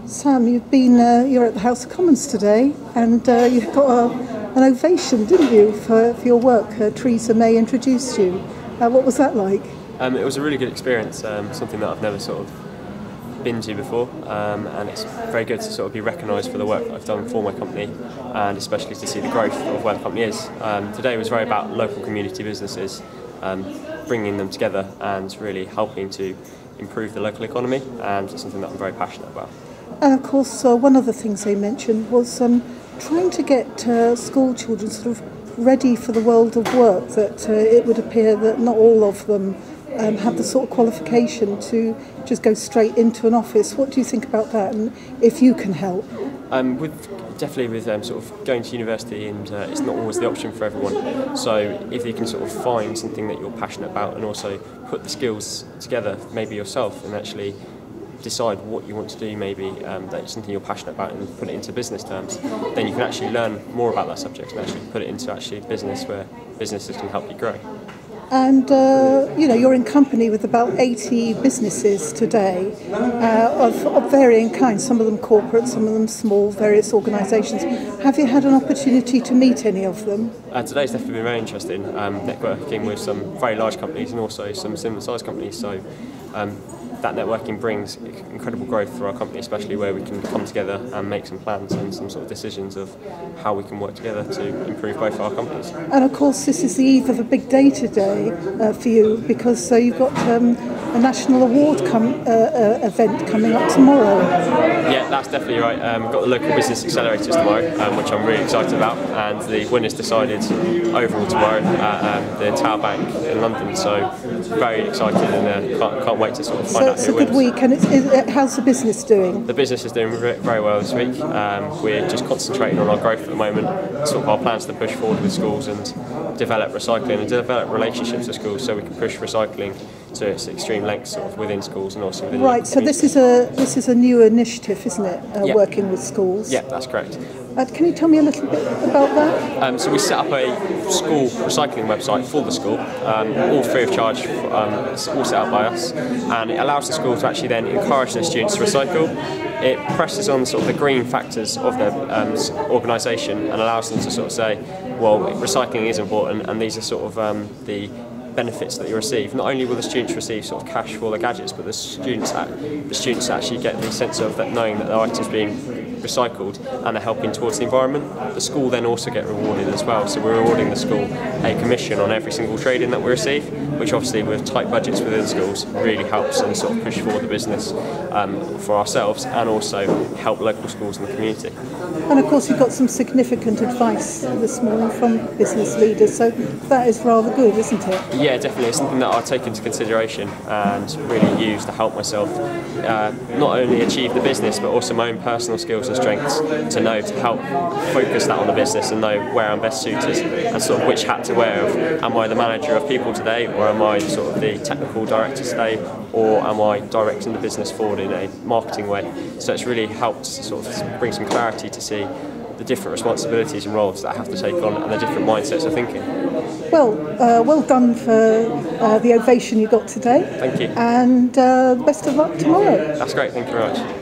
Sam, you're at the House of Commons today, and you got an ovation, didn't you, for your work? Theresa May introduced you. What was that like? It was a really good experience, something that I've never sort of been to before, and it's very good to sort of be recognised for the work that I've done for my company, and especially to see the growth of where the company is. Today was very about local community businesses, bringing them together and really helping to improve the local economy, and it's something that I'm very passionate about. And of course, one of the things they mentioned was trying to get school children sort of ready for the world of work, that it would appear that not all of them have the sort of qualification to just go straight into an office. What do you think about that, and if you can help? Definitely with sort of going to university, and it's not always the option for everyone. So if you can sort of find something that you're passionate about and also put the skills together, maybe yourself, and actually decide what you want to do, maybe that's something you're passionate about, and put it into business terms, then you can actually learn more about that subject and actually put it into actually business, where businesses can help you grow. And you're in company with about 80 businesses today, of varying kinds, some of them corporate, some of them small, various organisations. Have you had an opportunity to meet any of them? Today's definitely been very interesting, networking with some very large companies and also some similar sized companies, so that networking brings incredible growth for our company, especially where we can come together and make some plans and some sort of decisions of how we can work together to improve both our companies. And of course this is the eve of a big day today for you, because you've got a national award event coming up tomorrow. Yeah, that's definitely right. We've got the local business accelerators tomorrow, which I'm really excited about, and the winner's decided overall tomorrow at the Tower Bank in London, so very excited, and can't wait to sort of find out who wins. It's a good week, and how's the business doing? The business is doing very well this week. We're just concentrating on our growth at the moment, sort of our plans to push forward with schools and develop recycling and develop relationships with schools, so we can push recycling to its extreme lengths sort of within schools and also within Right, so this is a new initiative, isn't it? Yeah. Working with schools. Yeah, that's correct. Can you tell me a little bit about that? So we set up a school recycling website for the school, all free of charge, all set up by us, and it allows the school to actually then encourage their students to recycle. It presses on sort of the green factors of their organisation and allows them to sort of say, well, recycling is important, and these are sort of the benefits that you receive. Not only will the students receive sort of cash for their gadgets, but the students actually get the sense of that, knowing that their items being recycled and are helping towards the environment. The school then also get rewarded as well, so we're rewarding the school a commission on every single trade-in that we receive, which obviously with tight budgets within schools really helps and sort of push forward the business for ourselves, and also help local schools in the community. And of course you've got some significant advice this morning from business leaders, so that is rather good, isn't it? Yeah, definitely. It's something that I'll take into consideration and really use to help myself not only achieve the business, but also my own personal skills and strengths to help focus that on the business and know where I'm best suited and sort of which hat to wear. Am I the manager of people today, or am I sort of the technical director today, or am I directing the business forward in a marketing way? So it's really helped to sort of bring some clarity to see the different responsibilities and roles that I have to take on and the different mindsets of thinking. Well, well done for the ovation you got today. Thank you. And best of luck tomorrow. That's great, thank you very much.